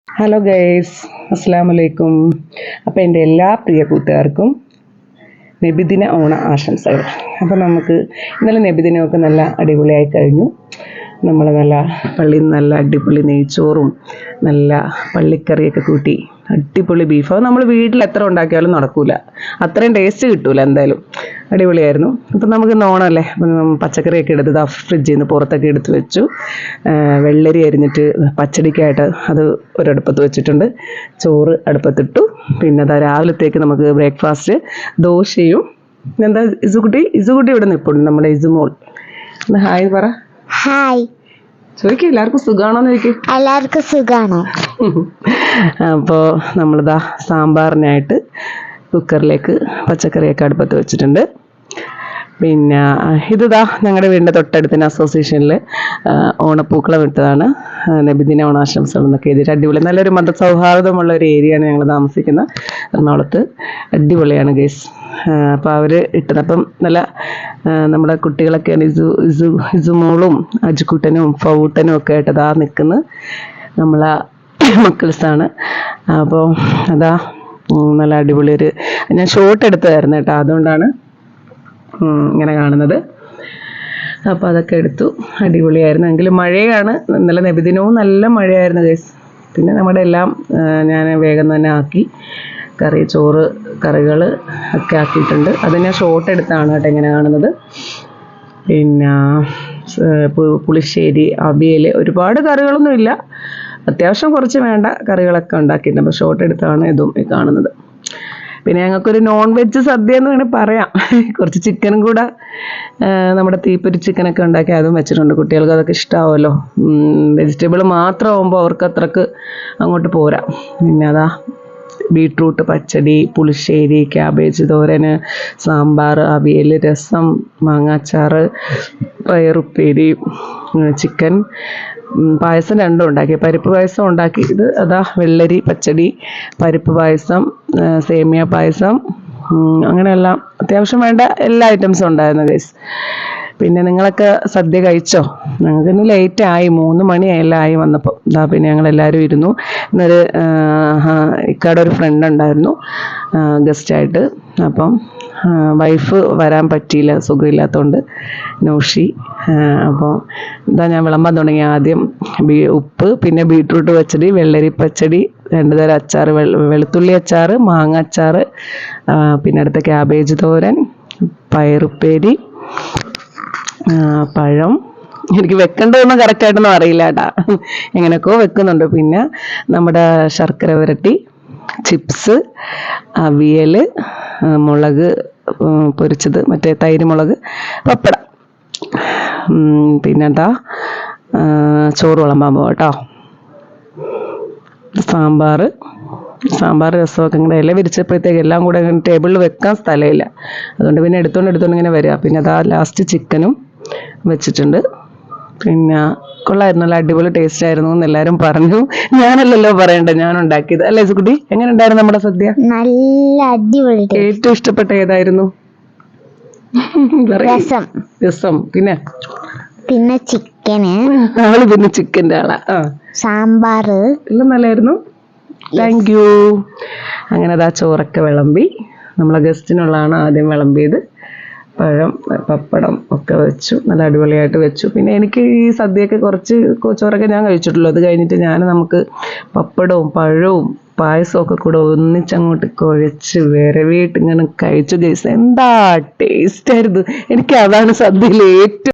Hello guys, അസ്സലാമു അലൈക്കും. അപ്പോൾ എൻ്റെ എല്ലാ പ്രിയ കൂട്ടുകാർക്കും നബിദിന ഓണ ആശംസകൾ. അപ്പോൾ നമുക്ക് ഇന്നലെ നബിദിനമൊക്കെ നല്ല അടിപൊളിയായി കഴിഞ്ഞു. നമ്മൾ നല്ല പള്ളിയിൽ നിന്ന് നല്ല അടിപൊളി നെയ്ച്ചോറും നല്ല പള്ളിക്കറിയൊക്കെ കൂട്ടി അടിപൊളി ബീഫ്. അത് നമ്മൾ വീട്ടിൽ എത്ര ഉണ്ടാക്കിയാലും നടക്കൂല, അത്രയും ടേസ്റ്റ് കിട്ടൂല. എന്തായാലും അടിപൊളിയായിരുന്നു. അപ്പം നമുക്ക് ഓണമല്ലേ, അപ്പം പച്ചക്കറിയൊക്കെ എടുത്ത് ഫ്രിഡ്ജിൽ നിന്ന് പുറത്തൊക്കെ എടുത്ത് വെച്ചു. വെള്ളരി അരിഞ്ഞിട്ട് പച്ചടിക്കായിട്ട് അത് ഒരടുപ്പത്ത് വെച്ചിട്ടുണ്ട്. ചോറ് അടുപ്പത്തിട്ടു. പിന്നെ അതാ രാവിലത്തേക്ക് നമുക്ക് ബ്രേക്ക്ഫാസ്റ്റ് ദോശയും. എന്താ ഇസുകുട്ടി ഇവിടെ നിൽപ്പുണ്ട്, നമ്മുടെ ഇസുമോൾ. ഹായ് പറ. ഹായ്. ചോദിക്കും എല്ലാവർക്കും സുഖമാണോന്ന് ചോദിക്കും. എല്ലാവർക്കും സുഖാണോ? അപ്പോൾ നമ്മളിതാ സാമ്പാറിനായിട്ട് കുക്കറിലേക്ക് പച്ചക്കറിയൊക്കെ അടുപ്പത്ത് വെച്ചിട്ടുണ്ട്. പിന്നെ ഇതാ ഞങ്ങളുടെ വീടിൻ്റെ തൊട്ടടുത്തിന് അസോസിയേഷനിൽ ഓണപ്പൂക്കളം ഇട്ടതാണ്. നബിദിന ഓണാശംസകൾ എന്നൊക്കെ എഴുതിയിട്ട് അടിപൊളി, നല്ലൊരു മതസൗഹാർദ്ദമുള്ള ഒരു ഏരിയയാണ് ഞങ്ങൾ താമസിക്കുന്ന എറണാകുളത്ത്. അടിപൊളിയാണ് ഗൈസ്. അപ്പോൾ അവർ ഇട്ടത് അപ്പം നല്ല നമ്മുടെ കുട്ടികളൊക്കെയാണ്. ഇസുമോളും അജുക്കുട്ടനും ഫൗട്ടനും ഒക്കെ ആയിട്ട് അതാ നിൽക്കുന്നത് നമ്മളെ മക്കൾസാണ്. അപ്പോൾ അതാ നല്ല അടിപൊളി ഒരു, ഞാൻ ഷോട്ട് എടുത്തതായിരുന്നു കേട്ടോ, അതുകൊണ്ടാണ് ഇങ്ങനെ കാണുന്നത്. അപ്പോൾ അതൊക്കെ എടുത്തു. അടിപൊളിയായിരുന്നു. എങ്കിലും മഴയാണ്. ഇന്നലെ നബിദിനവും നല്ല മഴയായിരുന്നു ഗൈസ്. പിന്നെ നമ്മുടെ എല്ലാം ഞാൻ വേഗം തന്നെ ആക്കി. ചോറ് കറികൾ ഒക്കെ ആക്കിയിട്ടുണ്ട്. അത് ഞാൻ ഷോട്ട് എടുത്താണ് കേട്ടോ ഇങ്ങനെ കാണുന്നത്. പിന്നെ പുളിശ്ശേരി, അവിയൽ, ഒരുപാട് കറികളൊന്നുമില്ല, അത്യാവശ്യം കുറച്ച് വേണ്ട കറികളൊക്കെ ഉണ്ടാക്കിയിട്ടുണ്ട്. അപ്പോൾ ഷോട്ട് എടുത്താണ് ഇതും ഈ കാണുന്നത്. പിന്നെ ഞങ്ങൾക്കൊരു നോൺ വെജ് സദ്യ എന്ന് വേണമെങ്കിൽ പറയാം. കുറച്ച് ചിക്കനും കൂടെ നമ്മുടെ തീപ്പൊരി ചിക്കനൊക്കെ ഉണ്ടാക്കി അതും വെച്ചിട്ടുണ്ട്. കുട്ടികൾക്ക് അതൊക്കെ ഇഷ്ടമാവുമല്ലോ. വെജിറ്റബിൾ മാത്രമാകുമ്പോൾ അവർക്ക് അത്രക്ക് അങ്ങോട്ട് പോരാ. പിന്നെ അതാ ബീട്രൂട്ട് പച്ചടി, പുളിശ്ശേരി, ക്യാബേജ് തോരന്, സാമ്പാർ, അവിയൽ, രസം, മാങ്ങാച്ചാറ്, പയറുപ്പേരി, ചിക്കൻ, പായസം രണ്ടും ഉണ്ടാക്കി. പരിപ്പ് പായസം ഉണ്ടാക്കി. ഇത് അതാ വെള്ളരി പച്ചടി, പരിപ്പ് പായസം, സേമിയ പായസം, അങ്ങനെയെല്ലാം അത്യാവശ്യം വേണ്ട എല്ലാ ഐറ്റംസും ഉണ്ടായിരുന്നു ഗൈസ്. പിന്നെ നിങ്ങളൊക്കെ സദ്യ കഴിച്ചോ? ഞങ്ങൾക്കിന്ന് ലേറ്റായി, 3 മണി എല്ലാം ആയി വന്നപ്പോൾ. പിന്നെ ഞങ്ങളെല്ലാവരും ഇരുന്നു. ഇന്നൊരു ഇക്കാടെ ഒരു ഫ്രണ്ട് ഉണ്ടായിരുന്നു ഗസ്റ്റായിട്ട്. അപ്പം വൈഫ് വരാൻ പറ്റിയില്ല, സുഖമില്ലാത്തതുകൊണ്ട്, നൗഷി. അപ്പോൾ ഞാൻ വിളമ്പാൻ തുടങ്ങി. ആദ്യം ഉപ്പ്, പിന്നെ ബീട്രൂട്ട് പച്ചടി, വെള്ളരി പച്ചടി, 2 തരം അച്ചാർ, വെളുത്തുള്ളി അച്ചാർ, മാങ്ങ അച്ചാർ, പിന്നെ അടുത്ത ക്യാബേജ് തോരൻ, പയറുപ്പേരി, പഴം. എനിക്ക് വെക്കേണ്ടതൊന്നും കറക്റ്റായിട്ടൊന്നും അറിയില്ല കേട്ടാ, എങ്ങനെയൊക്കെയോ വെക്കുന്നുണ്ട്. പിന്നെ നമ്മുടെ ശർക്കര വരട്ടി, ചിപ്സ്, അവിയൽ, മുളക് പൊരിച്ചത്, മറ്റേ തൈര് മുളക്, പപ്പടം. പിന്നെന്താ ചോറ് വിളമ്പാൻ പോകാം കേട്ടോ. സാമ്പാർ രസമൊക്കെ ഇങ്ങനെ ഇല വിരിച്ചപ്പോഴത്തേക്ക് എല്ലാം കൂടെ ടേബിളിൽ വെക്കാൻ സ്ഥലമില്ല. അതുകൊണ്ട് പിന്നെ എടുത്തോണ്ട് ഇങ്ങനെ വരിക. പിന്നെ അതാ ലാസ്റ്റ് ചിക്കനും വെച്ചിട്ടുണ്ട്. പിന്നെ കൊള്ളായിരുന്നു, നല്ല അടിപൊളി ടേസ്റ്റ് ആയിരുന്നു എന്ന് എല്ലാവരും പറഞ്ഞു. ഞാനല്ലല്ലോ പറയണ്ടേ, ഞാൻ ഉണ്ടാക്കിയത് അല്ലേ സുകുട്ടി? എങ്ങനെ ഉണ്ടായിരുന്നു നമ്മുടെ സദ്യ? നല്ല അടിപൊളി. ഏറ്റവും ഇഷ്ടപ്പെട്ട ഏതായിരുന്നു? രസം. പിന്നെ ചിക്കന്. അവള് പിന്നെ ചിക്കൻ്റെ ആളാ. സാമ്പാർ എല്ലാം നല്ലായിരുന്നു. Thank you. അങ്ങനെ അതാ ചോറൊക്കെ വിളമ്പി. നമ്മളെ ഗസ്റ്റിനുള്ളതാണ് ആദ്യം വിളമ്പിയത്. പഴം, പപ്പടം ഒക്കെ വെച്ചു, നല്ല അടിപൊളിയായിട്ട് വെച്ചു. പിന്നെ എനിക്ക് ഈ സദ്യയൊക്കെ കുറച്ച് ചോറൊക്കെ ഞാൻ കഴിച്ചിട്ടുള്ളൂ. അത് കഴിഞ്ഞിട്ട് നമുക്ക് പപ്പടവും പഴവും പായസമൊക്കെ കൂടെ ഒന്നിച്ചങ്ങോട്ട് കുഴച്ച് വിരവിയിട്ട് ഇങ്ങനെ കഴിച്ചു ഗൈസ്. എന്താ ടേസ്റ്റ് ആയിരുന്നു. എനിക്ക് അതാണ് സദ്യയിൽ ഏറ്റവും